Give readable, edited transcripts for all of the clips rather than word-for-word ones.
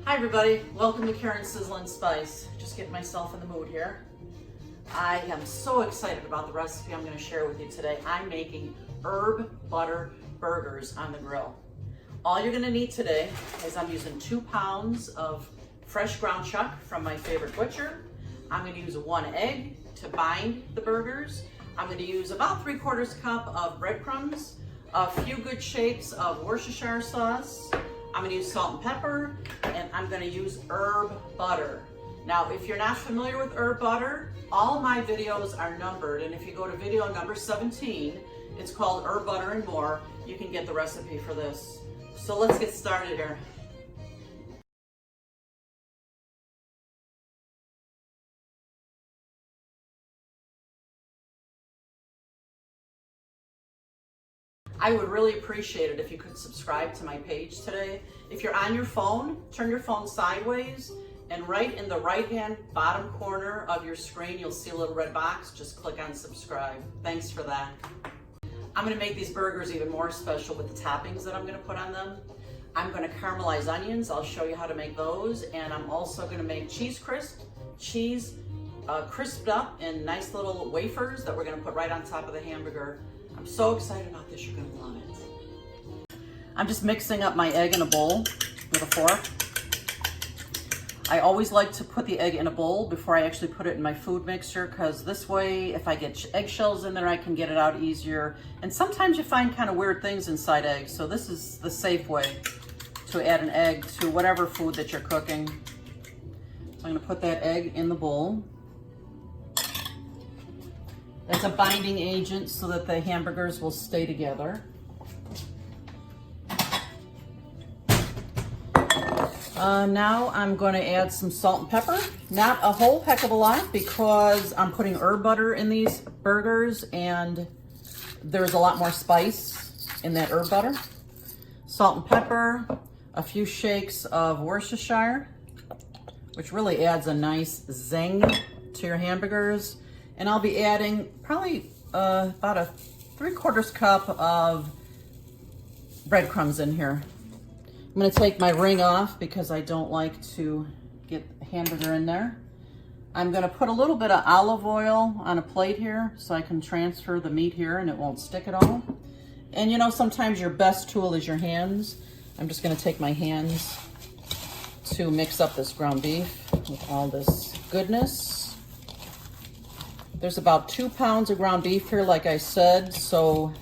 Hi everybody, welcome to Karen's Sizzling Spice. Just getting myself in the mood here. I am so excited about the recipe I'm going to share with you today. I'm making herb butter burgers on the grill. All you're going to need today is I'm using 2 pounds of fresh ground chuck from my favorite butcher. I'm going to use 1 egg to bind the burgers. I'm going to use about 3/4 cup of breadcrumbs, a few good shakes of Worcestershire sauce. I'm going to use salt and pepper, and I'm going to use herb butter. Now, if you're not familiar with herb butter, all my videos are numbered, and if you go to video number 17, it's called Herb Butter and More. You can get the recipe for this. So let's get started here. I would really appreciate it if you could subscribe to my page today. If you're on your phone, turn your phone sideways, and right in the right-hand bottom corner of your screen, you'll see a little red box. Just click on subscribe. Thanks for that. I'm gonna make these burgers even more special with the toppings that I'm gonna put on them. I'm gonna caramelize onions. I'll show you how to make those. And I'm also gonna make cheese crisped up in nice little wafers that we're gonna put right on top of the hamburger. I'm so excited about this, you're gonna love it. I'm just mixing up my egg in a bowl with a fork. I always like to put the egg in a bowl before I actually put it in my food mixer, because this way, if I get eggshells in there, I can get it out easier. And sometimes you find kind of weird things inside eggs, so this is the safe way to add an egg to whatever food that you're cooking. So I'm gonna put that egg in the bowl. That's a binding agent so that the hamburgers will stay together. Now I'm going to add some salt and pepper. Not a whole heck of a lot because I'm putting herb butter in these burgers and there's a lot more spice in that herb butter. Salt and pepper, a few shakes of Worcestershire, which really adds a nice zing to your hamburgers. And I'll be adding probably about a 3/4 cup of breadcrumbs in here. I'm gonna take my ring off because I don't like to get hamburger in there. I'm gonna put a little bit of olive oil on a plate here so I can transfer the meat here and it won't stick at all. And you know, sometimes your best tool is your hands. I'm just gonna take my hands to mix up this ground beef with all this goodness. There's about 2 pounds of ground beef here, like I said, so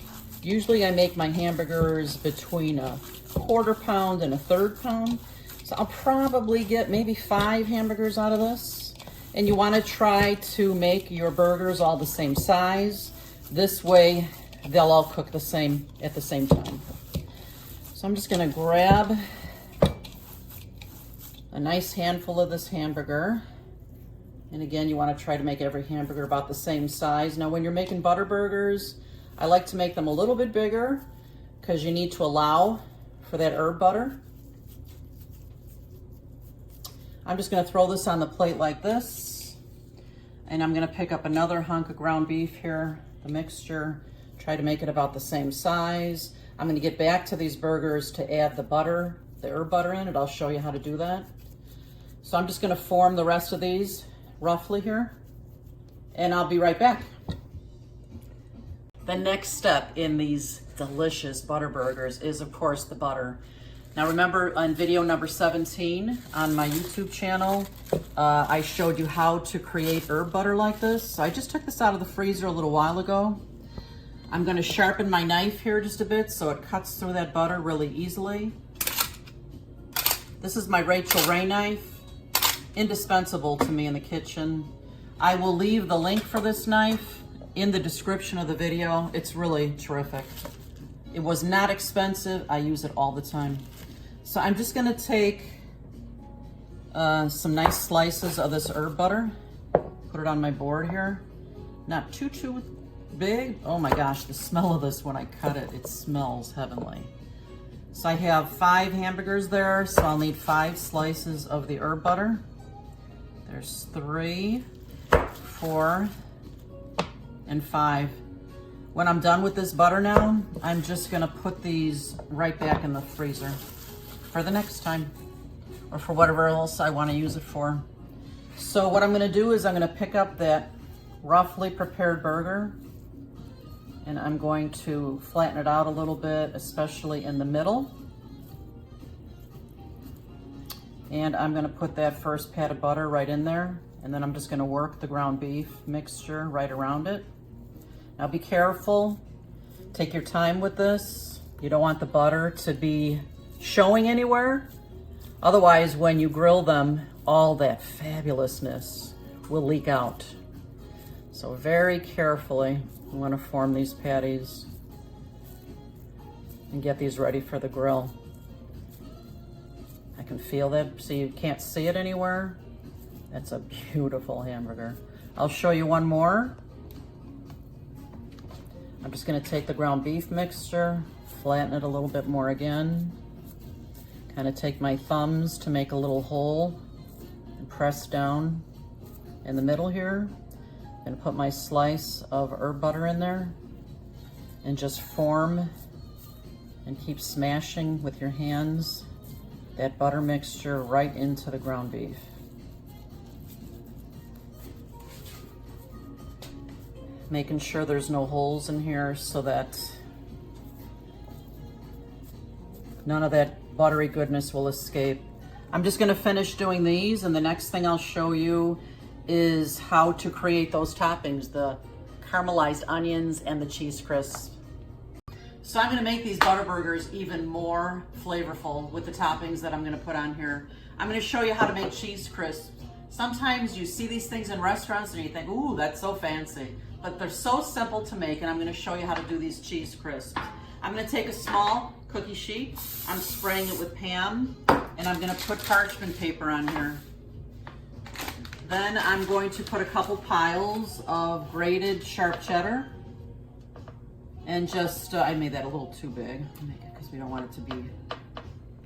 usually I make my hamburgers between a 1/4 pound and a 1/3 pound. So I'll probably get maybe 5 hamburgers out of this. And you want to try to make your burgers all the same size. This way they'll all cook the same at the same time. So I'm just going to grab a nice handful of this hamburger. And again, you want to try to make every hamburger about the same size. Now, when you're making butter burgers, I like to make them a little bit bigger because you need to allow for that herb butter. I'm just going to throw this on the plate like this. And I'm going to pick up another hunk of ground beef here, the mixture, try to make it about the same size. I'm going to get back to these burgers to add the butter, the herb butter in it. I'll show you how to do that. So I'm just going to form the rest of these roughly here, and I'll be right back. The next step in these delicious butter burgers is, of course, the butter. Now remember, on video number 17 on my YouTube channel, I showed you how to create herb butter like this. So I just took this out of the freezer a little while ago. I'm going to sharpen my knife here just a bit so it cuts through that butter really easily. This is my Rachel Ray knife. Indispensable to me in the kitchen. I will leave the link for this knife in the description of the video. It's really terrific. It was not expensive. I use it all the time. So I'm just gonna take some nice slices of this herb butter, put it on my board here. Not too big. Oh my gosh, the smell of this when I cut it, it smells heavenly. So I have 5 hamburgers there, so I'll need 5 slices of the herb butter. There's 3, 4, and 5. When I'm done with this butter now, I'm just gonna put these right back in the freezer for the next time. or for whatever else I want to use it for. So what I'm going to do is I'm going to pick up that roughly prepared burger, and I'm going to flatten it out a little bit, especially in the middle. And I'm going to put that first pat of butter right in there, and then I'm just going to work the ground beef mixture right around it. Now be careful, take your time with this. You don't want the butter to be showing anywhere. Otherwise, when you grill them, all that fabulousness will leak out. So very carefully, you want to form these patties and get these ready for the grill. I can feel that, so you can't see it anywhere. That's a beautiful hamburger. I'll show you one more. I'm just gonna take the ground beef mixture, flatten it a little bit more again, kind of take my thumbs to make a little hole and press down in the middle here, and put my slice of herb butter in there and just form and keep smashing with your hands that butter mixture right into the ground beef. Making sure there's no holes in here so that none of that buttery goodness will escape. I'm just gonna finish doing these, and the next thing I'll show you is how to create those toppings, the caramelized onions and the cheese crisp. So I'm gonna make these butter burgers even more flavorful with the toppings that I'm gonna put on here. I'm gonna show you how to make cheese crisp. Sometimes you see these things in restaurants and you think, ooh, that's so fancy. But they're so simple to make, and I'm gonna show you how to do these cheese crisps. I'm gonna take a small cookie sheet, I'm spraying it with Pam, and I'm gonna put parchment paper on here. Then I'm going to put a couple piles of grated sharp cheddar, and just, I made that a little too big, because we don't want it to be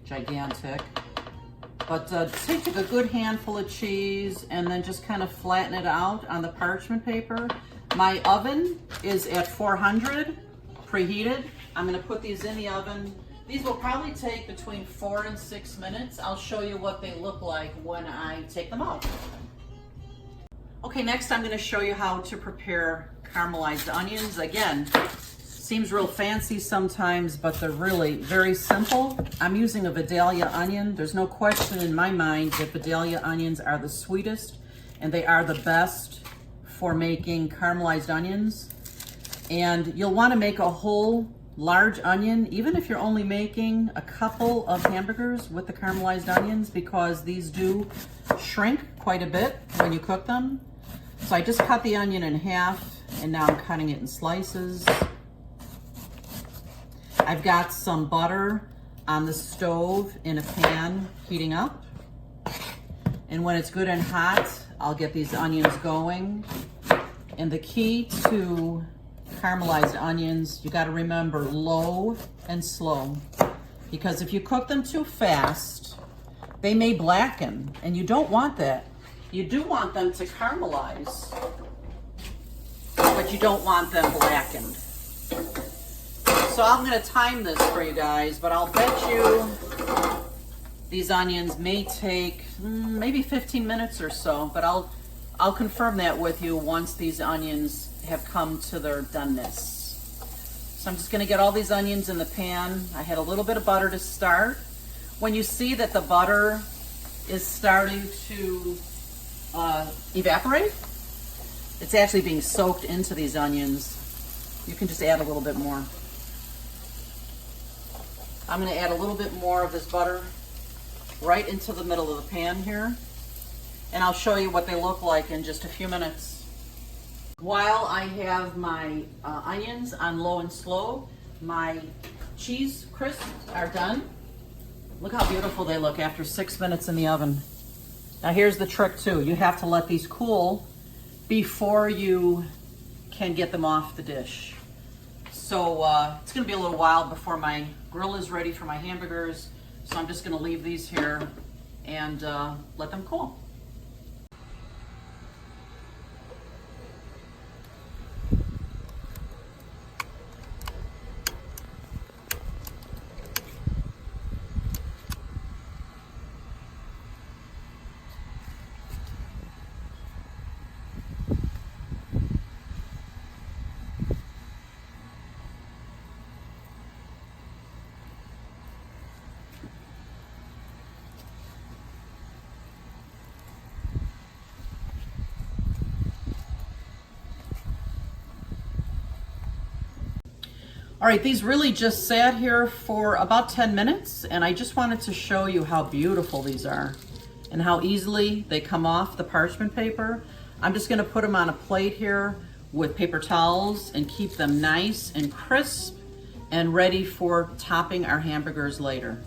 gigantic. But take a good handful of cheese and then just kind of flatten it out on the parchment paper. My oven is at 400, preheated. I'm gonna put these in the oven. These will probably take between 4 and 6 minutes. I'll show you what they look like when I take them out. Okay, next I'm gonna show you how to prepare caramelized onions. Again, seems real fancy sometimes, but they're really very simple. I'm using a Vidalia onion. There's no question in my mind that Vidalia onions are the sweetest, and they are the best for making caramelized onions. And you'll want to make a whole large onion, even if you're only making a couple of hamburgers with the caramelized onions, because these do shrink quite a bit when you cook them. So I just cut the onion in half, and now I'm cutting it in slices. I've got some butter on the stove in a pan heating up. And when it's good and hot, I'll get these onions going. And the key to caramelized onions, you gotta remember low and slow. Because if you cook them too fast, they may blacken, and you don't want that. You do want them to caramelize, but you don't want them blackened. So I'm gonna time this for you guys, but I'll bet you these onions may take maybe 15 minutes or so, but I'll confirm that with you once these onions have come to their doneness. So I'm just gonna get all these onions in the pan. I had a little bit of butter to start. When you see that the butter is starting to evaporate, it's actually being soaked into these onions. You can just add a little bit more. I'm gonna add a little bit more of this butter right into the middle of the pan here, and I'll show you what they look like in just a few minutes. While I have my onions on low and slow, my cheese crisps are done. Look how beautiful they look after 6 minutes in the oven. Now here's the trick too. You have to let these cool before you can get them off the dish. So it's gonna be a little while before my grill is ready for my hamburgers. So I'm just gonna leave these here and let them cool. All right, these really just sat here for about 10 minutes, and I just wanted to show you how beautiful these are and how easily they come off the parchment paper. I'm just gonna put them on a plate here with paper towels and keep them nice and crisp and ready for topping our hamburgers later.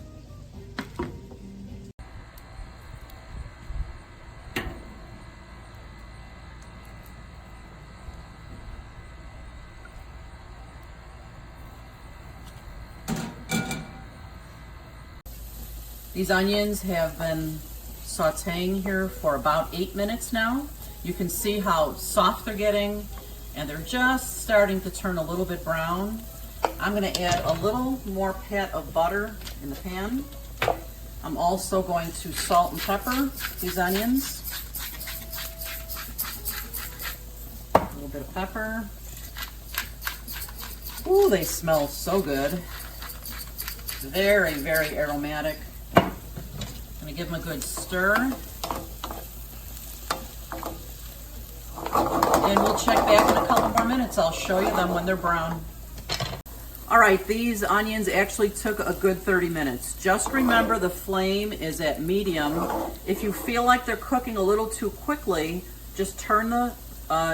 These onions have been sauteing here for about 8 minutes now. You can see how soft they're getting, and they're just starting to turn a little bit brown. I'm gonna add a little more pat of butter in the pan. I'm also going to salt and pepper these onions. A little bit of pepper. Ooh, they smell so good. Very, very aromatic. I'm gonna give them a good stir. And we'll check back in a couple more minutes. I'll show you them when they're brown. All right, these onions actually took a good 30 minutes. Just remember the flame is at medium. If you feel like they're cooking a little too quickly, just turn the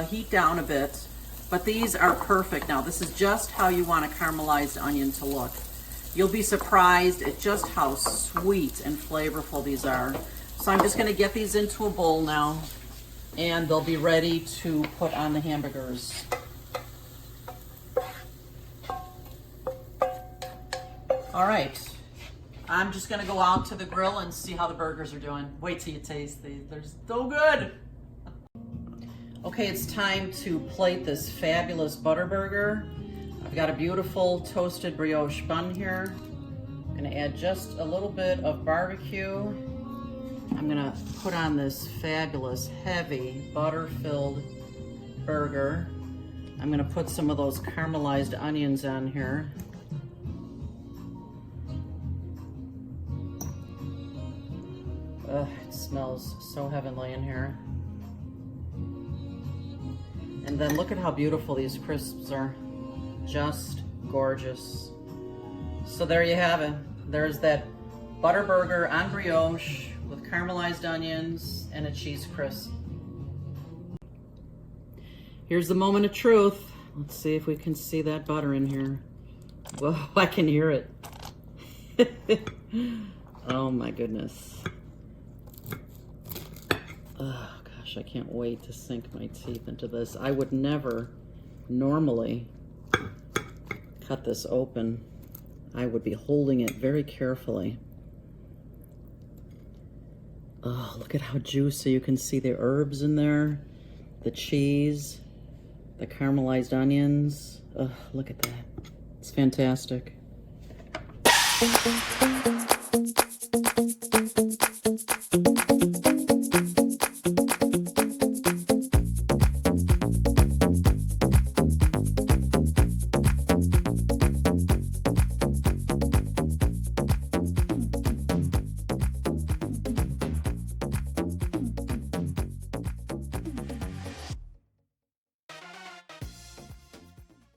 heat down a bit. But these are perfect now. This is just how you want a caramelized onion to look. You'll be surprised at just how sweet and flavorful these are. So I'm just gonna get these into a bowl now, and they'll be ready to put on the hamburgers. All right, I'm just gonna go out to the grill and see how the burgers are doing. Wait till you taste these, they're so good. Okay, it's time to plate this fabulous butter burger. I've got a beautiful toasted brioche bun here. I'm gonna add just a little bit of barbecue. I'm gonna put on this fabulous, heavy, butter-filled burger. I'm gonna put some of those caramelized onions on here. Ugh, it smells so heavenly in here. And then look at how beautiful these crisps are. Just gorgeous. So there you have it. There's that butter burger on brioche with caramelized onions and a cheese crisp. Here's the moment of truth. Let's see if we can see that butter in here. Whoa, I can hear it. Oh my goodness. Oh gosh, I can't wait to sink my teeth into this. I would never normally cut this open. I would be holding it very carefully. Oh, look at how juicy. You can see the herbs in there, the cheese, the caramelized onions. Oh, look at that. It's fantastic.